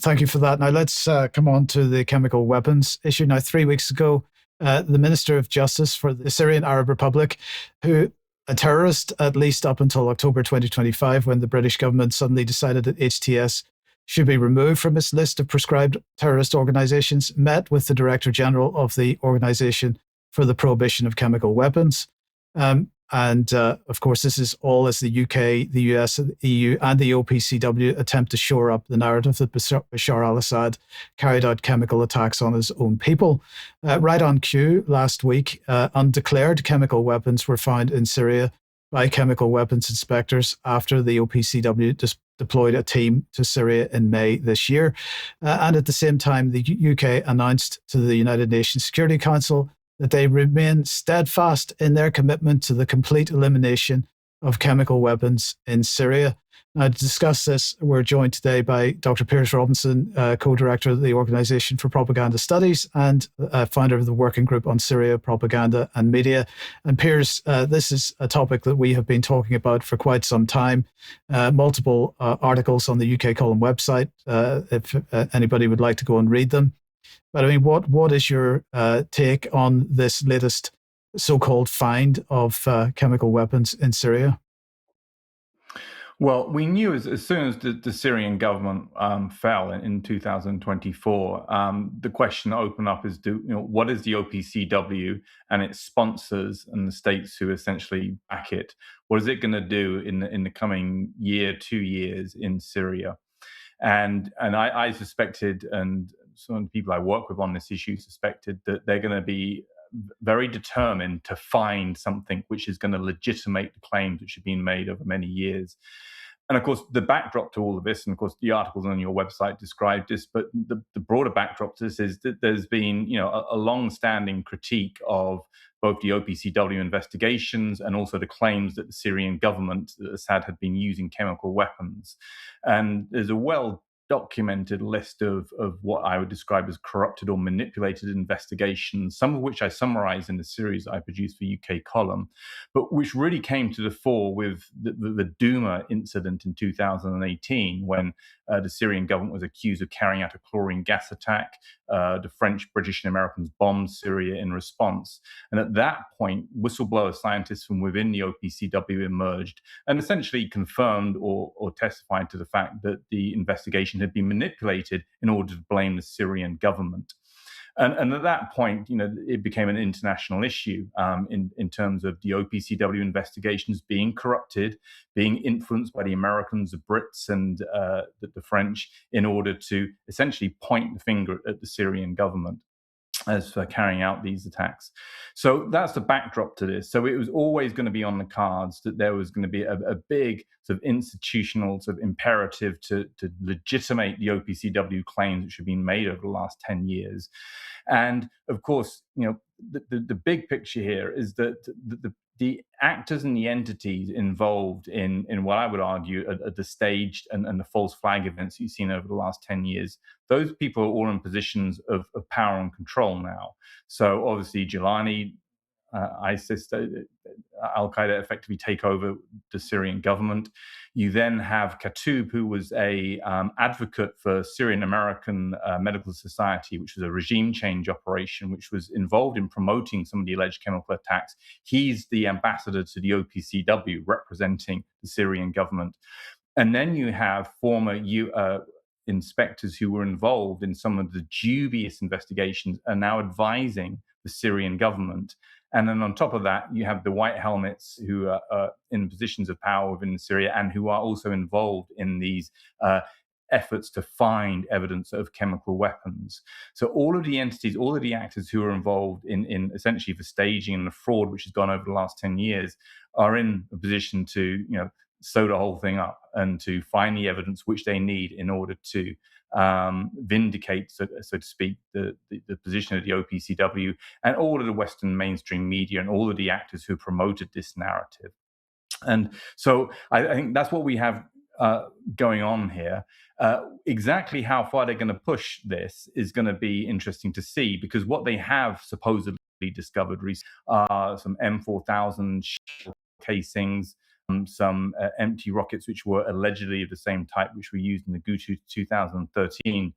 Thank you for that. Now let's come on to the chemical weapons issue. Now, 3 weeks ago, the Minister of Justice for the Syrian Arab Republic, who a terrorist at least up until October 2025, when the British government suddenly decided that HTS should be removed from its list of prescribed terrorist organizations, met with the Director General of the Organization for the Prohibition of Chemical Weapons. And of course, this is all as the UK, the US, the EU, and the OPCW attempt to shore up the narrative that Bashar al-Assad carried out chemical attacks on his own people. Right on cue, last week, undeclared chemical weapons were found in Syria by chemical weapons inspectors after the OPCW deployed a team to Syria in May this year. And at the same time, the UK announced to the United Nations Security Council that they remain steadfast in their commitment to the complete elimination of chemical weapons in Syria. Now, to discuss this, we're joined today by Dr. Piers, co-director of the Organization for Propaganda Studies and founder of the Working Group on Syria, Propaganda and Media. And Piers, this is a topic that we have been talking about for quite some time. Multiple articles on the UK Column website, if anybody would like to go and read them. But I mean, what is your take on this latest so-called find of chemical weapons in Syria? Well, we knew as soon as the Syrian government fell in 2024, the question opened up is, what is the OPCW and its sponsors and the states who essentially back it? What is it going to do in the coming year, 2 years in Syria? And I suspected, and some of the people I work with on this issue suspected, that they're going to be very determined to find something which is going to legitimate the claims which have been made over many years. And of course, the backdrop to all of this, and of course, the articles on your website describe this, but the broader backdrop to this is that there's been, a long-standing critique of both the OPCW investigations and also the claims that the Syrian government, Assad, had been using chemical weapons. And there's a well-documented list of what I would describe as corrupted or manipulated investigations, some of which I summarize in the series I produced for UK Column, but which really came to the fore with the Douma incident in 2018, when the Syrian government was accused of carrying out a chlorine gas attack. The French, British, and Americans bombed Syria in response. And at that point, whistleblower scientists from within the OPCW emerged and essentially confirmed or testified to the fact that the investigation had been manipulated in order to blame the Syrian government. And at that point, it became an international issue in terms of the OPCW investigations being corrupted, being influenced by the Americans, the Brits, and the French in order to essentially point the finger at the Syrian government as for carrying out these attacks. So that's the backdrop to this. So it was always going to be on the cards that there was going to be a big sort of institutional sort of imperative to legitimate the OPCW claims which have been made over the last 10 years. And of course, the big picture here is that the actors and the entities involved in what I would argue are the staged and the false flag events you've seen over the last 10 years, those people are all in positions of power and control now. So obviously Gilani, ISIS, Al-Qaeda effectively take over the Syrian government. You then have Katoub, who was a advocate for Syrian American Medical Society, which was a regime change operation, which was involved in promoting some of the alleged chemical attacks. He's the ambassador to the OPCW representing the Syrian government. And then you have former inspectors who were involved in some of the dubious investigations are now advising the Syrian government. And then on top of that, you have the white helmets who are in positions of power within Syria and who are also involved in these efforts to find evidence of chemical weapons. So all of the entities, all of the actors who are involved in essentially the staging and the fraud which has gone over the last 10 years are in a position to, sew the whole thing up and to find the evidence which they need in order to vindicate, so to speak, the position of the OPCW and all of the Western mainstream media and all of the actors who promoted this narrative. And so I think that's what we have going on here. Exactly how far they're going to push this is going to be interesting to see, because what they have supposedly discovered recently are some M4000 casings, some empty rockets which were allegedly of the same type which were used in the Gutu 2013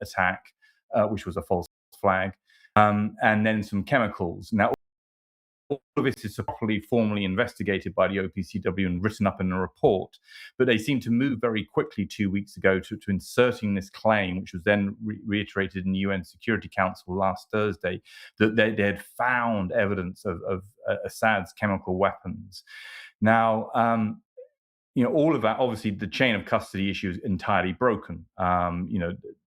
attack, which was a false flag, and then some chemicals. Now, all of this is properly formally investigated by the OPCW and written up in a report, but they seem to move very quickly 2 weeks ago to inserting this claim, which was then reiterated in the UN Security Council last Thursday, that they had found evidence of Assad's chemical weapons. Now, all of that, obviously, the chain of custody issue is entirely broken.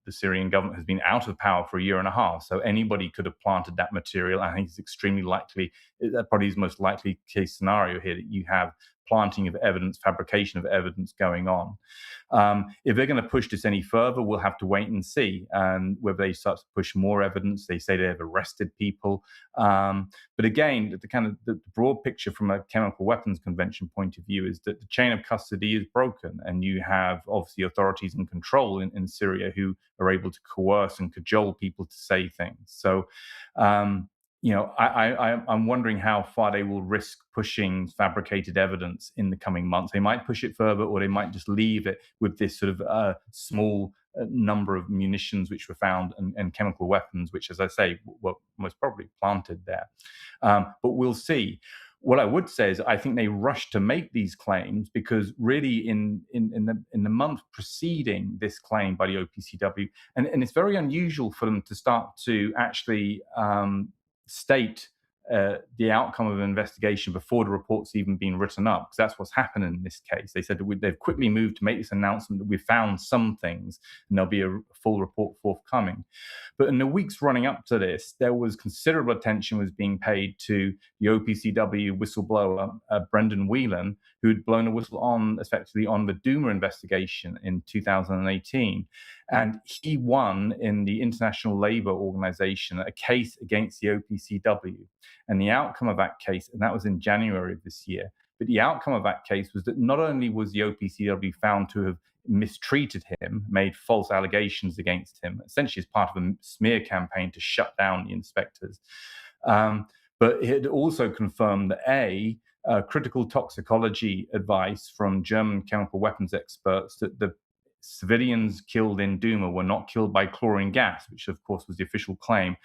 The Syrian government has been out of power for a year and a half, so anybody could have planted that material. I think it's extremely likely, that probably is the most likely case scenario here, that you have planting of evidence, fabrication of evidence going on. If they're going to push this any further, we'll have to wait and see whether they start to push more evidence. They say they have arrested people. But again, the broad picture from a chemical weapons convention point of view is that the chain of custody is broken, and you have obviously authorities in control in Syria who are able to coerce and cajole people to say things. So, I'm wondering how far they will risk pushing fabricated evidence in the coming months. They might push it further, or they might just leave it with this sort of small number of munitions which were found and chemical weapons, which, as I say, were most probably planted there. But we'll see. What I would say is I think they rushed to make these claims because really in the month preceding this claim by the OPCW, and it's very unusual for them to start to actually state the outcome of an investigation before the report's even been written up, because that's what's happened in this case. They said that they've quickly moved to make this announcement that we've found some things and there'll be a full report forthcoming. But in the weeks running up to this, there was considerable attention was being paid to the OPCW whistleblower, Brendan Whelan, who'd blown a whistle effectively on the Duma investigation in 2018. And he won in the International Labour Organization a case against the OPCW. And the outcome of that case, and that was in January of this year, but the outcome of that case was that not only was the OPCW found to have mistreated him, made false allegations against him, essentially as part of a smear campaign to shut down the inspectors, but it had also confirmed that critical toxicology advice from German chemical weapons experts that the civilians killed in Duma were not killed by chlorine gas, which of course was the official claim.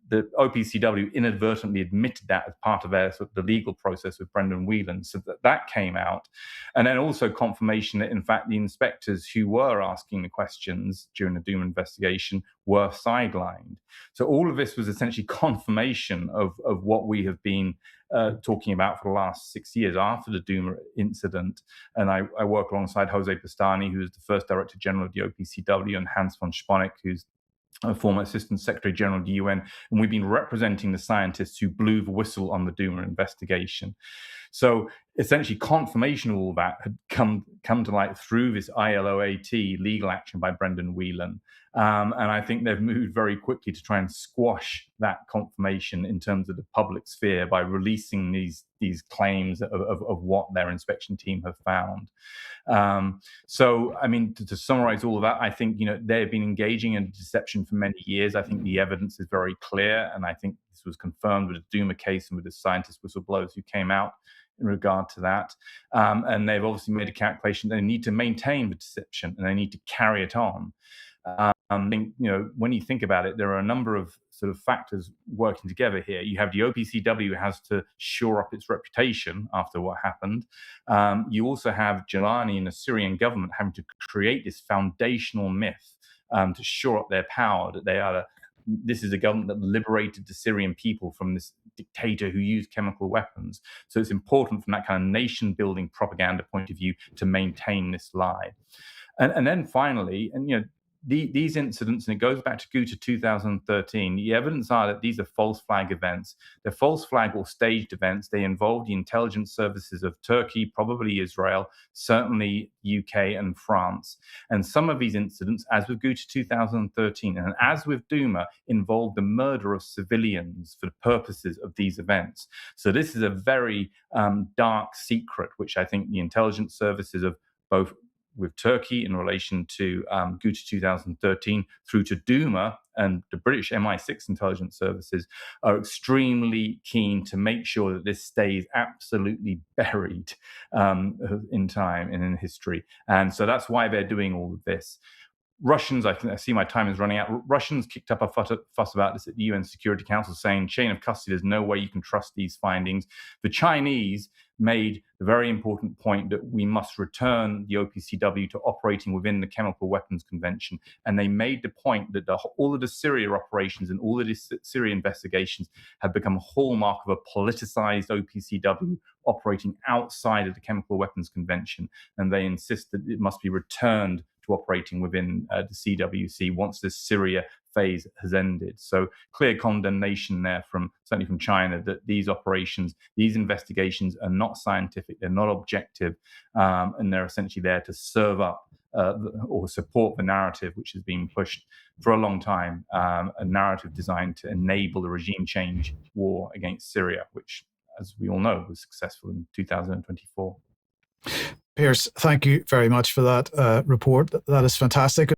The OPCW inadvertently admitted that as part of the legal process with Brendan Whelan, so that came out. And then also confirmation that, in fact, the inspectors who were asking the questions during the Duma investigation were sidelined. So all of this was essentially confirmation of what we have been talking about for the last 6 years after the Duma incident. And I work alongside Jose Pastani, who is the first Director General of the OPCW, and Hans von Sponeck, who's a former Assistant Secretary General of the UN, and we've been representing the scientists who blew the whistle on the Duma investigation. So essentially confirmation of all that had come to light through this ILOAT legal action by Brendan Whelan. And I think they've moved very quickly to try and squash that confirmation in terms of the public sphere by releasing these claims of what their inspection team have found. So, I mean, to summarize all of that, I think, they've been engaging in deception for many years. I think the evidence is very clear. And I think this was confirmed with the Duma case and with the scientist whistleblowers who came out in regard to that. And they've obviously made a calculation. They need to maintain the deception and they need to carry it on. I think, when you think about it, there are a number of sort of factors working together here. You have the OPCW has to shore up its reputation after what happened. You also have Jelani and the Syrian government having to create this foundational myth to shore up their power, that this is a government that liberated the Syrian people from this dictator who used chemical weapons. So it's important from that kind of nation-building propaganda point of view to maintain this lie. And then finally, these incidents, and it goes back to Guta 2013, the evidence are that these are false flag events. They're false flag or staged events. They involve the intelligence services of Turkey, probably Israel, certainly UK and France. And some of these incidents, as with Guta 2013 and as with Duma, involve the murder of civilians for the purposes of these events. So this is a very dark secret, which I think the intelligence services of both with Turkey in relation to Ghouta 2013 through to Duma, and the British MI6 intelligence services are extremely keen to make sure that this stays absolutely buried in time and in history. And so that's why they're doing all of this. Russians, I see my time is running out. Russians kicked up a fuss about this at the UN Security Council, saying chain of custody, there's no way you can trust these findings. The Chinese made the very important point that we must return the OPCW to operating within the Chemical Weapons Convention. And they made the point that all of the Syria operations and all of the Syria investigations have become a hallmark of a politicized OPCW operating outside of the Chemical Weapons Convention. And they insist that it must be returned to operating within the CWC once this Syria phase has ended. So clear condemnation there certainly from China, that these operations, these investigations are not scientific, they're not objective, and they're essentially there to serve up or support the narrative which has been pushed for a long time, a narrative designed to enable the regime change war against Syria, which, as we all know, was successful in 2024. Piers, thank you very much for that report. That is fantastic.